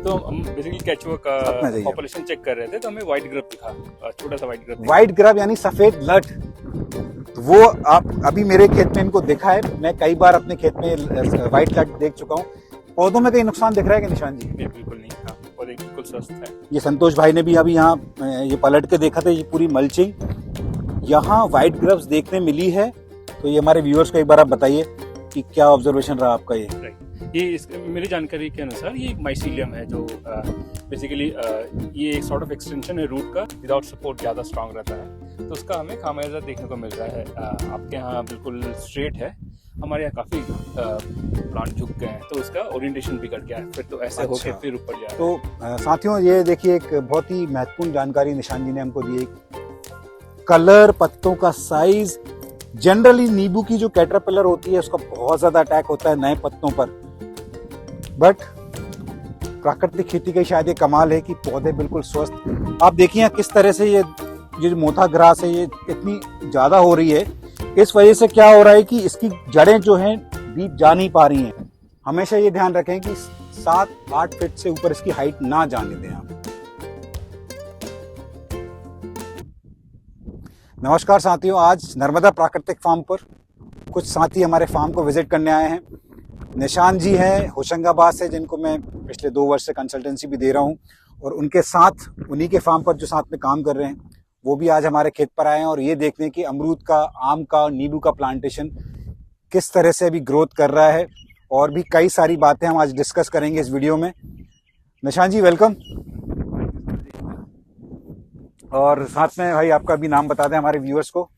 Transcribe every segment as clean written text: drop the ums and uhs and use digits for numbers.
तो हम बेसिकली केचुआ का पॉपुलेशन चेक कर रहे थे, तो हमें व्हाइट ग्रब दिखा, छोटा सा व्हाइट ग्रब। व्हाइट ग्रब यानी सफेद लट, तो वो आप अभी मेरे खेत में इनको देखा है। मैं कई बार अपने खेत में व्हाइट लट देख चुका हूँ। पौधों में कहीं नुकसान दिख रहा है कि निशान जी? बिल्कुल नहीं, हाँ, पौधे बिल्कुल स्वस्थ है। ये संतोष भाई ने भी अभी यहाँ ये पलट के देखा था, ये पूरी मल्चिंग यहाँ व्हाइट ग्रब्स देखने मिली है। तो ये हमारे व्यूअर्स को एक बार आप बताइए कि क्या ऑब्जर्वेशन रहा आपका ये? मेरी जानकारी के अनुसार ये माइसीलियम है, जो बेसिकली ये एक सॉर्ट ऑफ एक्सटेंशन है रूट का, विदाउट सपोर्ट ज़्यादा स्ट्रांग रहता है, तो उसका हमें खामियाजा देखने को मिल रहा है। आपके यहाँ बिल्कुल स्ट्रेट है, हमारे यहाँ काफ़ी प्लांट झुक गए हैं, तो उसका ओरिएंटेशन बिगड़ गया है, फिर तो ऐसे होके फिर ऊपर जा रहा है। तो साथियों, ये देखिए एक बहुत ही महत्वपूर्ण जानकारी निशान जी ने हमको दी। कलर, पत्तों का साइज, जनरली नींबू की जो कैटरपिलर होती है उसका बहुत ज्यादा अटैक होता है नए पत्तों पर, बट प्राकृतिक खेती का शायद ये कमाल है कि पौधे बिल्कुल स्वस्थ। आप देखिए किस तरह से ये जो मोथा ग्रास है ये इतनी ज्यादा हो रही है। इस वजह से क्या हो रहा है कि इसकी जड़ें जो हैं डीप जा नहीं पा रही हैं। हमेशा ये ध्यान रखें कि 7-8 फीट से ऊपर इसकी हाइट ना जाने दें आप। नमस्कार साथियों, आज नर्मदा प्राकृतिक फार्म पर कुछ साथी हमारे फार्म को विजिट करने आए हैं। निशान जी हैं होशंगाबाद से, जिनको मैं पिछले 2 वर्ष से कंसल्टेंसी भी दे रहा हूं, और उनके साथ उन्हीं के फार्म पर जो साथ में काम कर रहे हैं वो भी आज हमारे खेत पर आए हैं, और ये देखने की अमरूद का, आम का, नींबू का प्लांटेशन किस तरह से अभी ग्रोथ कर रहा है, और भी कई सारी बातें हम आज डिस्कस करेंगे इस वीडियो में। निशान जी वेलकम। और साथ में भाई आपका भी नाम बता दें हमारे व्यूअर्स को।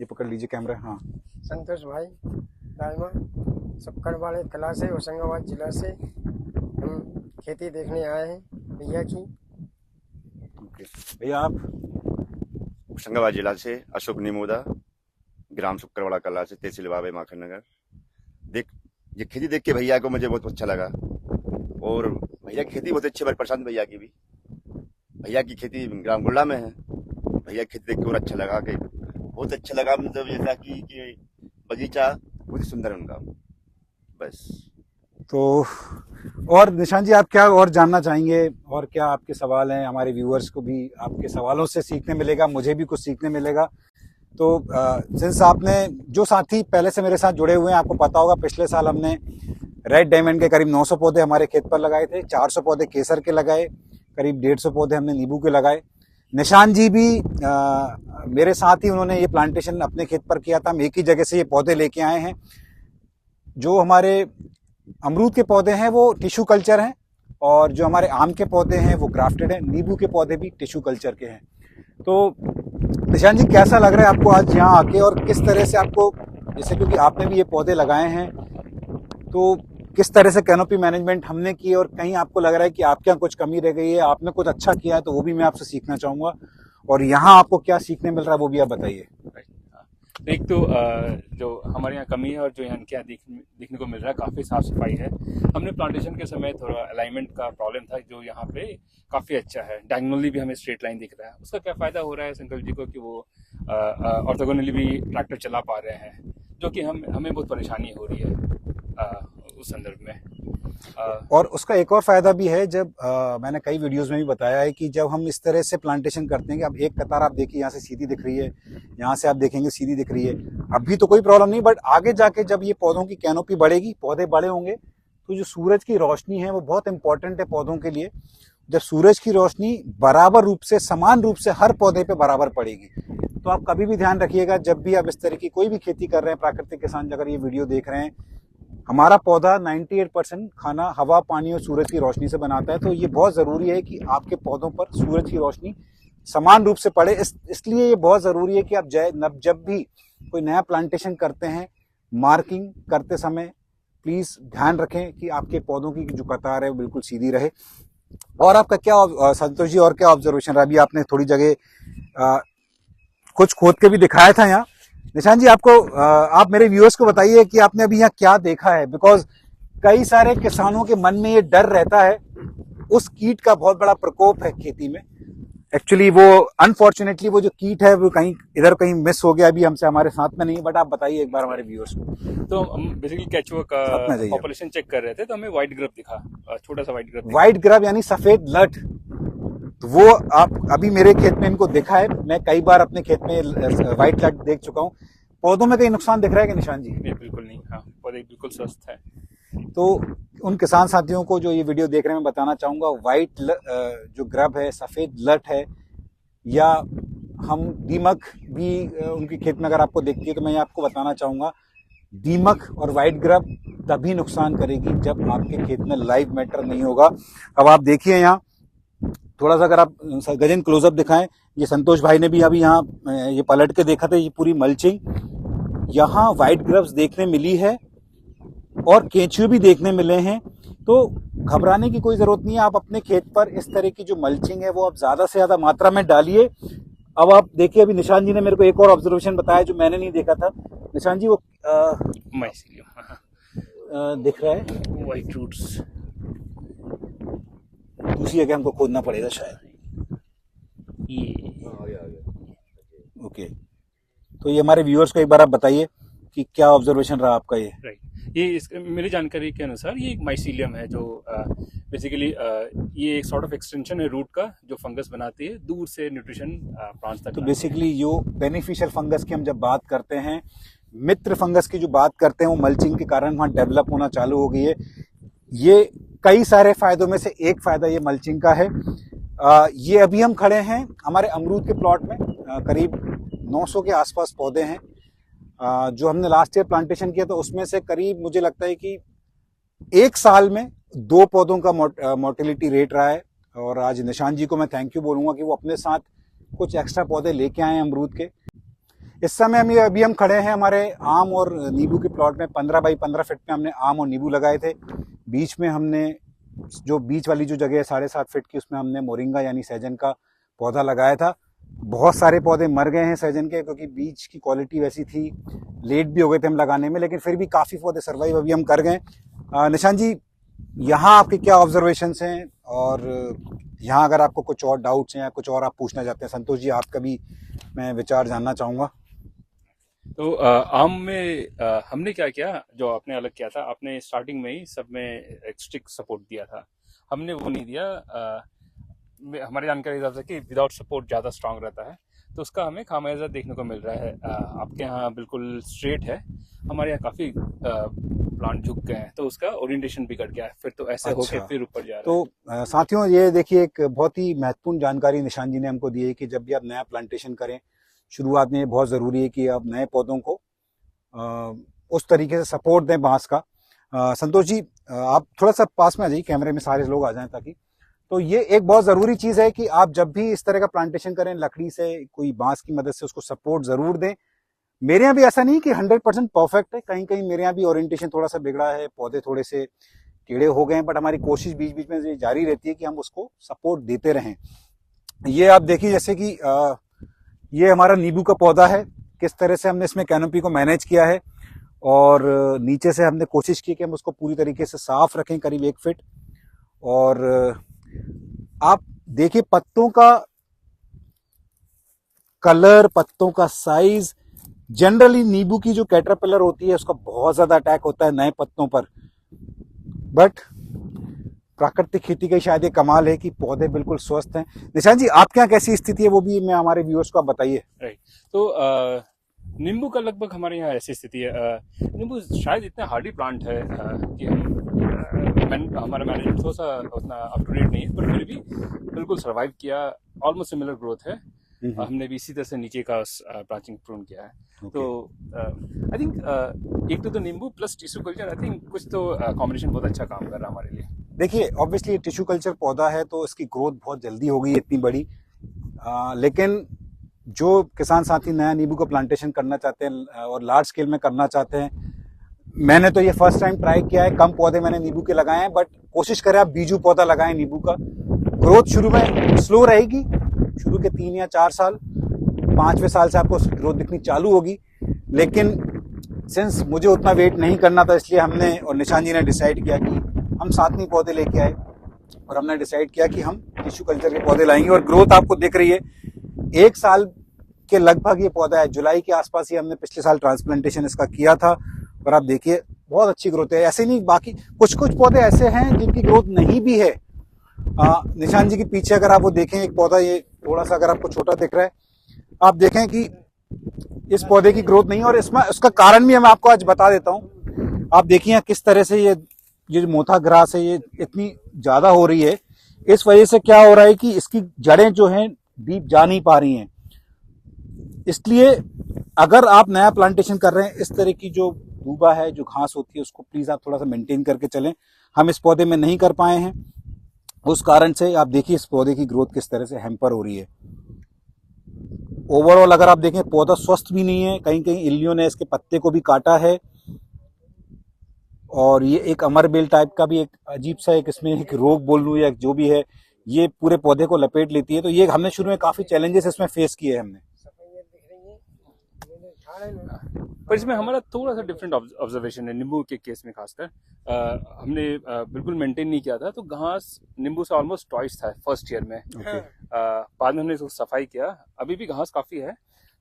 ये पकड़ लीजिए कैमरा। हाँ, संतोष भाई दाइमा, शक्कर वाले कला से, होशंगाबाद जिला से हम खेती देखने आए हैं भैया की। भैया आप? होशंगाबाद जिला से अशोक निमोदा, ग्राम शुक्रवाड़ा कला से, तहसील बाबे माखन नगर। ये खेती देख के भैया को मुझे बहुत अच्छा लगा, और भैया की खेती बहुत अच्छी है। प्रशांत भैया की भी, भैया की खेती ग्राम गुल्ला में है। भैया की खेती देख के और अच्छा लगा, कि बहुत अच्छा लगा, मतलब जैसा कि बगीचा बहुत ही सुंदर है उनका। बस। तो और निशान जी आप क्या और जानना चाहेंगे, और क्या आपके सवाल हैं? हमारे व्यूअर्स को भी आपके सवालों से सीखने मिलेगा, मुझे भी कुछ सीखने मिलेगा। तो सिंस आपने, जो साथी पहले से मेरे साथ जुड़े हुए हैं, आपको पता होगा पिछले साल हमने रेड डायमंड के करीब 900 पौधे हमारे खेत पर लगाए थे, 400 पौधे केसर के लगाए, करीब 150 पौधे हमने नींबू के लगाए। निशान जी भी मेरे साथ ही उन्होंने ये प्लांटेशन अपने खेत पर किया था। हम एक ही जगह से ये पौधे लेके आए हैं। जो हमारे अमरूद के पौधे हैं वो टिश्यू कल्चर हैं, और जो हमारे आम के पौधे हैं वो ग्राफ्टेड हैं। नींबू के पौधे भी टिश्यू कल्चर के हैं। तो निशान जी कैसा लग रहा है आपको आज यहाँ आके, और किस तरह से आपको, जैसे क्योंकि आपने भी ये पौधे लगाए हैं, तो किस तरह से कैनोपी मैनेजमेंट हमने की, और कहीं आपको लग रहा है कि आपके यहाँ कुछ कमी रह गई है, आपने कुछ अच्छा किया है, तो वो भी मैं आपसे सीखना चाहूँगा। और यहाँ आपको क्या सीखने मिल रहा है वो भी आप बताइए। एक तो जो हमारे यहाँ कमी है, और जो यहाँ क्या देखने को मिल रहा है, काफ़ी साफ सफाई है। हमने प्लांटेशन के समय थोड़ा अलाइनमेंट का प्रॉब्लम था, जो यहाँ पे काफ़ी अच्छा है। डायगोनली भी हमें स्ट्रेट लाइन दिख रहा है। उसका क्या फ़ायदा हो रहा है संकल्प जी को, कि वो ऑर्थोगोनली भी ट्रैक्टर चला पा रहे हैं, जो कि हमें बहुत परेशानी हो रही है उस संदर्भ में। और उसका एक और फायदा भी है, जब मैंने कई वीडियोस में भी बताया है कि जब हम इस तरह से प्लांटेशन करते हैं कि अब एक कतार आप देखिए यहाँ से सीधी दिख रही है, यहाँ से आप देखेंगे सीधी दिख रही है, अभी तो कोई प्रॉब्लम नहीं, बट आगे जाके जब ये पौधों की कैनोपी बढ़ेगी, पौधे बड़े होंगे, तो जो सूरज की रोशनी है वो बहुत इंपॉर्टेंट है पौधों के लिए। जब सूरज की रोशनी बराबर रूप से, समान रूप से हर पौधे पे बराबर पड़ेगी, तो आप कभी भी ध्यान रखिएगा, जब भी आप इस तरह की कोई भी खेती कर रहे हैं, प्राकृतिक किसान अगर ये वीडियो देख रहे हैं, हमारा पौधा 98% खाना हवा, पानी और सूरज की रोशनी से बनाता है। तो ये बहुत ज़रूरी है कि आपके पौधों पर सूरज की रोशनी समान रूप से पड़े। इसलिए ये बहुत ज़रूरी है कि आप जब भी कोई नया प्लांटेशन करते हैं, मार्किंग करते समय प्लीज़ ध्यान रखें कि आपके पौधों की जो कतार है वो बिल्कुल सीधी रहे। और आपका क्या संतोष जी, और क्या ऑब्जर्वेशन रहा? अभी आपने थोड़ी जगह कुछ खोद के भी दिखाया था यहाँ। निशान जी आप मेरे व्यूअर्स को बताइए कि आपने अभी यहाँ क्या देखा है, बिकॉज कई सारे किसानों के मन में ये डर रहता है, उस कीट का बहुत बड़ा प्रकोप है खेती में। एक्चुअली वो अनफॉर्चुनेटली वो जो कीट है वो कहीं इधर कहीं मिस हो गया, अभी हमसे हमारे साथ में नहीं है, बट आप बताइए एक बार हमारे व्यूअर्स को। तो हम बेसिकली केचुआ का साथ में जाइए। पॉपुलेशन चेक कर रहे थे, तो हमें व्हाइट ग्रब दिखा, छोटा सा व्हाइट ग्रब। व्हाइट ग्रब यानी सफेद लट, तो वो आप अभी मेरे खेत में इनको देखा है, मैं कई बार अपने खेत में व्हाइट लट देख चुका हूँ। पौधों में कहीं नुकसान दिख रहा है कि निशान जी? नहीं, बिल्कुल नहीं। हाँ, पौधे बिल्कुल स्वस्थ है। तो उन किसान साथियों को जो ये वीडियो देख रहे हैं, मैं बताना चाहूंगा व्हाइट जो ग्रब है, सफेद लट है, या हम दीमक भी उनके खेत में अगर आपको देखती है, तो मैं आपको बताना चाहूंगा दीमक और व्हाइट ग्रब तभी नुकसान करेगी जब आपके खेत में लाइव मैटर नहीं होगा। अब आप देखिए यहाँ थोड़ा सा, अगर आप गजन क्लोजअप दिखाएं, ये संतोष भाई ने भी अभी यहाँ ये पलट के देखा था, ये पूरी मल्चिंग, यहाँ व्हाइट ग्रब्स देखने मिली है और केंचुए भी देखने मिले हैं। तो घबराने की कोई जरूरत नहीं है, आप अपने खेत पर इस तरह की जो मल्चिंग है वो आप ज्यादा से ज्यादा मात्रा में डालिए। अब आप देखिए, अभी निशान जी ने मेरे को एक और ऑब्जर्वेशन बताया जो मैंने नहीं देखा था। निशान जी, वो माइसीलियम दिख रहा है व्हाइट रूट्स, दूसरी जगह हमको खोदना पड़ेगा शायद। ये ओके, तो ये हमारे व्यूअर्स को एक बार आप बताइए कि क्या ऑब्जर्वेशन रहा आपका ये। राइट। ये मेरी जानकारी के अनुसार ये एक माइसीलियम है, जो बेसिकली ये एक सॉर्ट ऑफ एक्सटेंशन है रूट का, जो फंगस बनाती है, दूर से न्यूट्रिशन प्लांट्स तक। तो बेसिकली जो बेनिफिशियल फंगस की हम जब बात करते हैं, मित्र फंगस की जो बात करते हैं, वो मल्चिंग के कारण वहाँ डेवलप होना चालू हो गई है। ये कई सारे फायदों में से एक फायदा ये मल्चिंग का है। ये अभी हम खड़े हैं हमारे अमरूद के प्लॉट में, करीब 900 के आसपास पौधे हैं। जो हमने लास्ट ईयर प्लांटेशन किया था उसमें से करीब मुझे लगता है कि एक साल में 2 पौधों का मोर्टेलिटी रेट रहा है। और आज निशान जी को मैं थैंक यू बोलूंगा कि वो अपने साथ कुछ एक्स्ट्रा पौधे लेके आए हैं अमरूद के। इस समय अभी हम खड़े हैं हमारे आम और नींबू के प्लॉट में। 15 बाई 15 फीट में हमने आम और नींबू लगाए थे। बीच में हमने जो बीच वाली जो जगह है 7.5 फीट की, उसमें हमने मोरिंगा यानी सहजन का पौधा लगाया था। बहुत सारे पौधे मर गए हैं सहजन के, क्योंकि बीज की क्वालिटी वैसी थी, लेट भी हो गए थे हम लगाने में, लेकिन फिर भी काफ़ी पौधे सर्वाइव अभी हम कर गए। निशान जी, यहाँ आपके क्या ऑब्जर्वेशंस हैं, और यहाँ अगर आपको कुछ और डाउट्स हैं या कुछ और आप पूछना चाहते हैं, संतोष जी आपका भी मैं विचार जानना चाहूँगा। तो आम में हमने क्या किया, जो आपने अलग किया था, आपने स्टार्टिंग में ही सब में एक स्ट्रिक्ट सपोर्ट दिया था, हमने वो नहीं दिया। हमारी जानकारी हिसाब से कि विदाउट सपोर्ट ज़्यादा स्ट्रांग रहता है, तो उसका हमें खामियाजा देखने को मिल रहा है। आपके यहाँ बिल्कुल स्ट्रेट है, हमारे यहाँ काफ़ी प्लांट झुक गए हैं, तो उसका ओरिएंटेशन बिगड़ गया है, फिर तो ऐसे अच्छा। होके फिर ऊपर जा रहा है। तो साथियों, ये देखिए एक बहुत ही महत्वपूर्ण जानकारी निशान जी ने हमको दी है कि जब भी आप नया प्लांटेशन करें, शुरुआत में ये बहुत ज़रूरी है कि आप नए पौधों को उस तरीके से सपोर्ट दें बांस का। संतोष जी, आप थोड़ा सा पास में आ जाइए, कैमरे में सारे लोग आ जाएं ताकि। तो ये एक बहुत ज़रूरी चीज़ है कि आप जब भी इस तरह का प्लांटेशन करें, लकड़ी से, कोई बांस की मदद से उसको सपोर्ट ज़रूर दें। मेरे यहाँ भी ऐसा नहीं कि 100% परफेक्ट है, कहीं कहीं मेरे यहाँ भी ओरिएंटेशन थोड़ा सा बिगड़ा है, पौधे थोड़े से टेढ़े हो गए हैं, बट हमारी कोशिश बीच बीच में ये जारी रहती है कि हम उसको सपोर्ट देते रहें। ये आप देखिए, जैसे कि ये हमारा नींबू का पौधा है, किस तरह से हमने इसमें कैनोपी को मैनेज किया है, और नीचे से हमने कोशिश की कि हम उसको पूरी तरीके से साफ रखें, करीब 1 फीट। और आप देखिए पत्तों का कलर, पत्तों का साइज, जनरली नींबू की जो कैटरपिलर होती है उसका बहुत ज्यादा अटैक होता है नए पत्तों पर, बट प्राकृतिक खेती का शायद ये कमाल है कि पौधे बिल्कुल स्वस्थ हैं। निशान जी, आपके यहाँ कैसी स्थिति है, वो भी मैं हमारे व्यूअर्स को आप बताइए। राइट। तो नींबू का लगभग हमारे यहाँ ऐसी स्थिति है। नींबू शायद इतना हार्डी प्लांट है कि हमारा मैनेजमेंट थोड़ा सा उतना अप टू डेट नहीं है, पर फिर भी बिल्कुल सर्वाइव किया। ऑलमोस्ट सिमिलर ग्रोथ है। हमने भी इसी तरह से नीचे का ब्रांचिंग प्रून किया है। तो आई थिंक एक तो नींबू plus tissue culture, I think कुछ तो कॉम्बिनेशन बहुत अच्छा काम कर रहा है हमारे लिए। देखिए, ऑब्वियसली टिश्यू कल्चर पौधा है तो इसकी ग्रोथ बहुत जल्दी हो गई, इतनी बड़ी। लेकिन जो किसान साथी नया नींबू का प्लांटेशन करना चाहते हैं और लार्ज स्केल में करना चाहते हैं, मैंने तो ये फर्स्ट टाइम ट्राई किया है। कम पौधे मैंने नींबू के लगाए हैं, बट कोशिश करें आप बीजू पौधा लगाएं नींबू का। ग्रोथ शुरू में स्लो रहेगी, शुरू के 3 या 4 साल, 5वें साल से आपको ग्रोथ दिखनी चालू होगी। लेकिन सिंस मुझे उतना वेट नहीं करना था, इसलिए हमने और निशान जी ने डिसाइड किया कि हम साथ में पौधे लेके आए और हमने डिसाइड किया कि हम टिश्यू कल्चर के पौधे लाएंगे और ग्रोथ आपको दिख रही है। 1 साल के लगभग ये पौधा है, जुलाई के आसपास ही हमने पिछले साल ट्रांसप्लांटेशन इसका किया था और आप देखिए बहुत अच्छी ग्रोथ है। ऐसे नहीं, बाकी कुछ कुछ पौधे ऐसे हैं जिनकी ग्रोथ नहीं भी है। निशान जी के पीछे अगर आप वो देखें एक पौधा, ये थोड़ा सा अगर आपको छोटा दिख रहा है, आप देखें कि इस पौधे की ग्रोथ नहीं, और इसमें उसका कारण भी मैं आपको आज बता देता हूँ। आप देखिए किस तरह से ये जो मोथा ग्रास है ये इतनी ज्यादा हो रही है। इस वजह से क्या हो रहा है कि इसकी जड़ें जो हैं डीप जा नहीं पा रही हैं। इसलिए अगर आप नया प्लांटेशन कर रहे हैं, इस तरह की जो दूबा है, जो घास होती है, उसको प्लीज आप थोड़ा सा मेंटेन करके चलें। हम इस पौधे में नहीं कर पाए हैं, उस कारण से आप देखिए इस पौधे की ग्रोथ किस तरह से हैम्पर हो रही है। ओवरऑल अगर आप देखें पौधा स्वस्थ भी नहीं है, कहीं कहीं इल्लियों ने इसके पत्ते को भी काटा है, और ये एक अमरबेल टाइप का भी एक अजीब सा एक इसमें एक रोग बोल लूं या जो भी है, ये पूरे पौधे को लपेट लेती है। तो ये हमने शुरू में काफी चैलेंजेस इसमें फेस किए हैं हमने। पर इसमें हमारा थोड़ा सा डिफरेंट ऑब्जर्वेशन है नींबू के केस में खासकर। हमने बिल्कुल मेंटेन नहीं किया था, तो घास नींबू से ऑलमोस्ट ट्वाइस था फर्स्ट ईयर में। बाद में हमने इसको सफाई किया, अभी भी घास काफी है,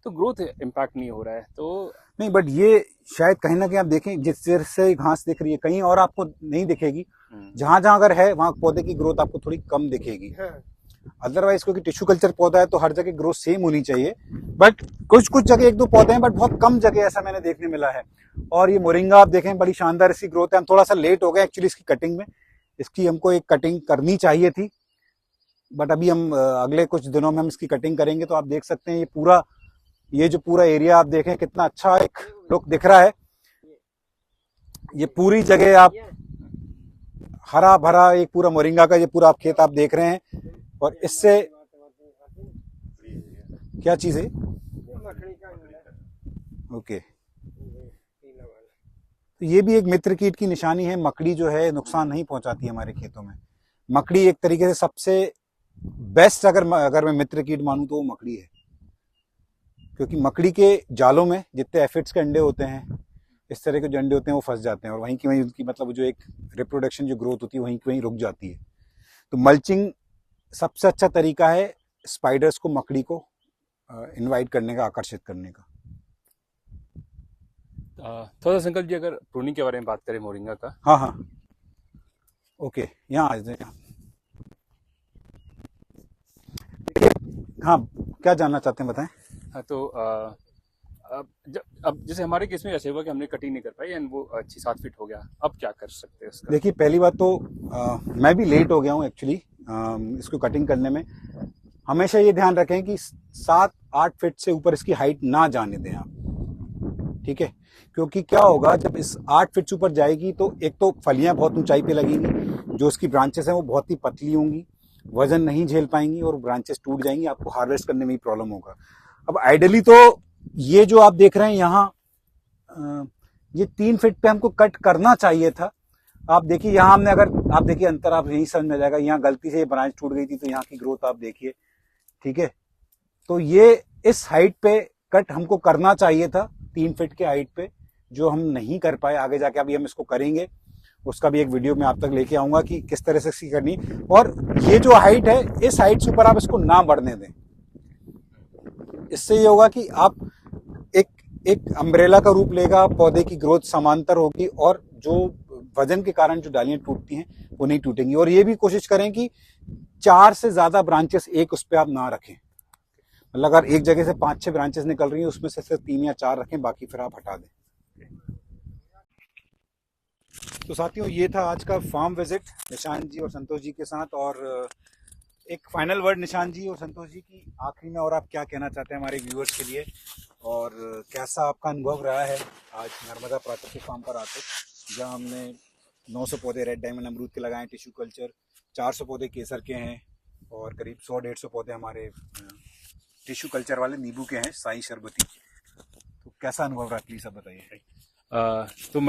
तो ग्रोथ इम्पैक्ट नहीं हो रहा है। तो नहीं, बट ये शायद कहीं ना कहीं आप देखें जिस तरह से घास दिख रही है कहीं और आपको नहीं दिखेगी, जहां जहां अगर है वहां पौधे की ग्रोथ आपको थोड़ी कम दिखेगी। अदरवाइज क्योंकि टिश्यू कल्चर पौधा है तो हर जगह ग्रोथ सेम होनी चाहिए, बट कुछ कुछ जगह 1-2 पौधे हैं, बट बहुत कम जगह ऐसा मैंने देखने मिला है। और ये मोरिंगा आप देखें बड़ी शानदार इसकी ग्रोथ है। हम थोड़ा सा लेट हो गए एक्चुअली इसकी कटिंग में, इसकी हमको एक कटिंग करनी चाहिए थी, बट अभी हम अगले कुछ दिनों में हम इसकी कटिंग करेंगे। तो आप देख सकते हैं ये जो पूरा एरिया आप देखें कितना अच्छा एक लुक दिख रहा है। ये पूरी जगह आप हरा भरा एक पूरा मोरिंगा का ये पूरा आप खेत आप देख रहे हैं, और इससे क्या चीज है ओके। तो ये भी एक मित्र कीट की निशानी है। मकड़ी जो है नुकसान नहीं पहुंचाती हमारे खेतों में। मकड़ी एक तरीके से सबसे बेस्ट अगर मैं मित्र कीट मानूं तो वो मकड़ी है, क्योंकि मकड़ी के जालों में जितने एफिड्स के अंडे होते हैं, इस तरह के जो अंडे होते हैं वो फंस जाते हैं, और वहीं की वहीं उनकी मतलब जो एक रिप्रोडक्शन जो ग्रोथ होती है वहीं की वहीं रुक जाती है। तो मल्चिंग सबसे अच्छा तरीका है स्पाइडर्स को, मकड़ी को इनवाइट करने का, आकर्षित करने का। थोड़ा सा संकल्प जी अगर प्रूनिंग के बारे में बात करें मोरिंगा का। हाँ ओके, यहाँ आ जाए। हाँ, क्या जानना चाहते हैं बताएं। हाँ, तो अब जैसे हमारे केस में ऐसे हुआ कि हमने कटिंग नहीं कर पाई एंड वो 6-7 फीट हो गया, अब क्या कर सकते हैं उसका? देखिए पहली बात तो मैं भी लेट हो गया हूँ एक्चुअली इसको कटिंग करने में। हमेशा ये ध्यान रखें कि 7-8 फीट से ऊपर इसकी हाइट ना जाने दें आप, ठीक है? क्योंकि क्या होगा जब इस 8 फीट से ऊपर जाएगी तो एक तो फलियां बहुत ऊंचाई पे लगेंगी, जो उसकी ब्रांचेस हैं वो बहुत ही पतली होंगी, वजन नहीं झेल पाएंगी और ब्रांचेस टूट जाएंगी, आपको हार्वेस्ट करने में ही प्रॉब्लम होगा। अब आइडियली तो ये जो आप देख रहे हैं यहाँ, ये 3 फीट पे हमको कट करना चाहिए था। आप देखिए यहाँ हमने, अगर आप देखिए अंतर आप यही समझ में जाएगा, यहाँ गलती से ये ब्रांच टूट गई थी तो यहाँ की ग्रोथ आप देखिए, ठीक है? तो ये इस हाइट पे कट हमको करना चाहिए था, 3 फीट के हाइट पे, जो हम नहीं कर पाए। आगे जाके अभी हम इसको करेंगे, उसका भी एक वीडियो मैं आप तक लेके आऊंगा कि किस तरह से इसकी करनी। और ये जो हाइट है, इस हाइट से ऊपर आप इसको ना बढ़ने दें। इससे ये होगा कि आप एक अम्ब्रेला का रूप लेगा, पौधे की ग्रोथ समांतर होगी और जो वजन के कारण जो डालियां टूटती हैं वो नहीं टूटेंगी। और ये भी कोशिश करें कि 4 से ज्यादा ब्रांचेस एक उस पर आप ना रखें। मतलब अगर एक जगह से 5-6 ब्रांचेस निकल रही हैं उसमें से सिर्फ 3 या 4 रखें, बाकी फिर आप हटा दें। तो साथियों, ये था आज का फार्म विजिट निशान जी और संतोष जी के साथ। और एक फाइनल वर्ड निशान जी और संतोष जी की आखिरी में, और आप क्या कहना चाहते हैं हमारे व्यूअर्स के लिए, और कैसा आपका अनुभव रहा है आज नर्मदा प्राकृतिक फार्म पर आते, जहां हमने 900 पौधे रेड डायमंड अमरूद के लगाए, टिश्यू कल्चर 400 पौधे केसर के हैं और करीब 100-150 पौधे हमारे टिश्यू कल्चर वाले नींबू के हैं, साई शरबती। तो कैसा अनुभव रहा, प्लीज आप बताइए। तो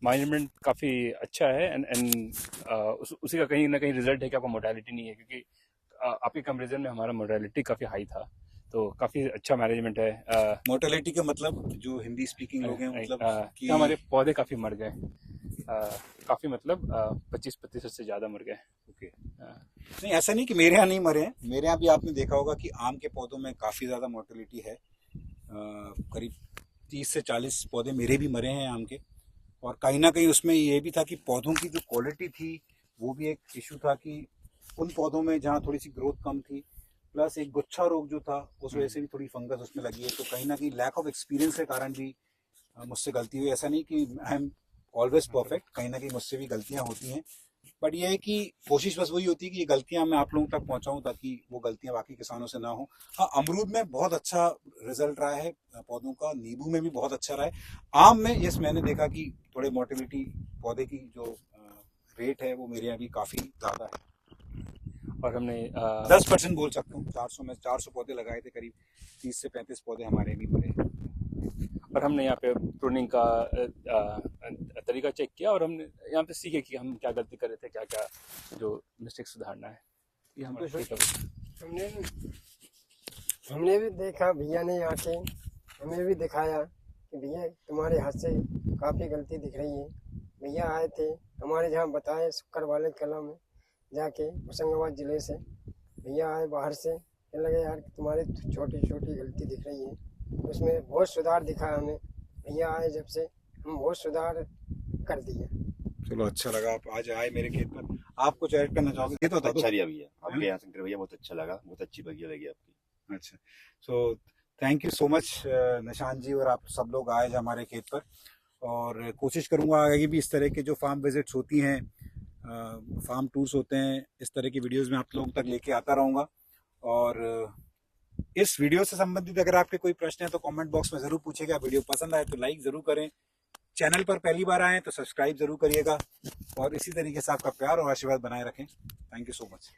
मैनेजमेंट काफ़ी अच्छा है एंड उसी का कहीं ना कहीं रिजल्ट है कि आपका मोर्टेलिटी नहीं है, क्योंकि आपके कंपेरिजन में हमारा मोर्टेलिटी काफ़ी हाई था, तो काफ़ी अच्छा मैनेजमेंट है। मोर्टेलिटी का मतलब, जो हिंदी स्पीकिंग लोग हैं, मतलब कि हमारे पौधे काफ़ी मर गए, काफ़ी मतलब 25% से ज़्यादा मर गए। ओके। नहीं, ऐसा नहीं कि मेरे यहाँ नहीं मरे हैं, मेरे यहाँ भी आपने देखा होगा कि आम के पौधों में काफ़ी ज़्यादा मोर्टेलिटी है। करीब 30 से 40 पौधे मेरे भी मरे हैं आम के। और कहीं ना कहीं उसमें ये भी था कि पौधों की जो क्वालिटी थी वो भी एक इशू था कि उन पौधों में जहाँ थोड़ी सी ग्रोथ कम थी, प्लस एक गुच्छा रोग जो था उस वजह से भी थोड़ी फंगस उसमें लगी है। तो कहीं ना कहीं लैक ऑफ एक्सपीरियंस के कारण भी मुझसे गलती हुई। ऐसा नहीं कि आई एम ऑलवेज परफेक्ट, कहीं ना कहीं मुझसे भी गलतियां होती हैं, बट ये है कि कोशिश बस वही होती है कि ये गलतियां मैं आप लोगों तक पहुंचाऊं ताकि वो गलतियां बाकी किसानों से ना हो। हाँ, अमरूद में बहुत अच्छा रिजल्ट रहा है पौधों का, नींबू में भी बहुत अच्छा रहा है। आम में यस मैंने देखा कि थोड़े मोर्टेलिटी पौधे की जो रेट है वो मेरे यहाँ भी काफ़ी ज़्यादा है। और हमने 10% बोल सकता हूँ। 400 में 400 पौधे लगाए थे, करीब 30 से 35 पौधे हमारे भी मरे। और हमने यहाँ पे प्रूनिंग का तरीका चेक किया और हमने यहाँ पे सीखे कि हम क्या गलती कर रहे थे, क्या क्या जो मिस्टेक सुधारना है। ये हम हमने भी देखा, भैया ने आके हमें भी दिखाया कि भैया तुम्हारे हाथ से काफ़ी गलती दिख रही है। भैया आए थे हमारे जहाँ, बताए शुक्र वाले कला में जाके, होशंगाबाद ज़िले से भैया आए बाहर से, कहने लगे यार तुम्हारी छोटी छोटी गलती दिख रही है, उसमें बहुत सुधार दिखा हमें। भैया आए जब से हम बहुत सुधार कर दिए। चलो अच्छा लगा आप आज आए मेरे खेत पर। आप कुछ ऐड करना चाहोगे? ये तो अच्छा रिया भैया, आपके यहाँ शंकर भैया बहुत अच्छा लगा, बहुत अच्छी बगिया लगी आपकी। अच्छा, so thank you so much Nishant ji, और आप सब लोग आए हमारे खेत पर। और कोशिश करूंगा आगे भी इस तरह के जो फार्म विजिट्स होती हैं, फार्म टूर्स होते हैं, इस तरह की वीडियोस में आप लोगों तक लेके आता रहूँगा। और इस वीडियो से संबंधित अगर आपके कोई प्रश्न है तो कमेंट बॉक्स में ज़रूर पूछिएगा। वीडियो पसंद आए तो लाइक ज़रूर करें, चैनल पर पहली बार आए तो सब्सक्राइब ज़रूर करिएगा, और इसी तरीके से आपका प्यार और आशीर्वाद बनाए रखें। Thank you so much.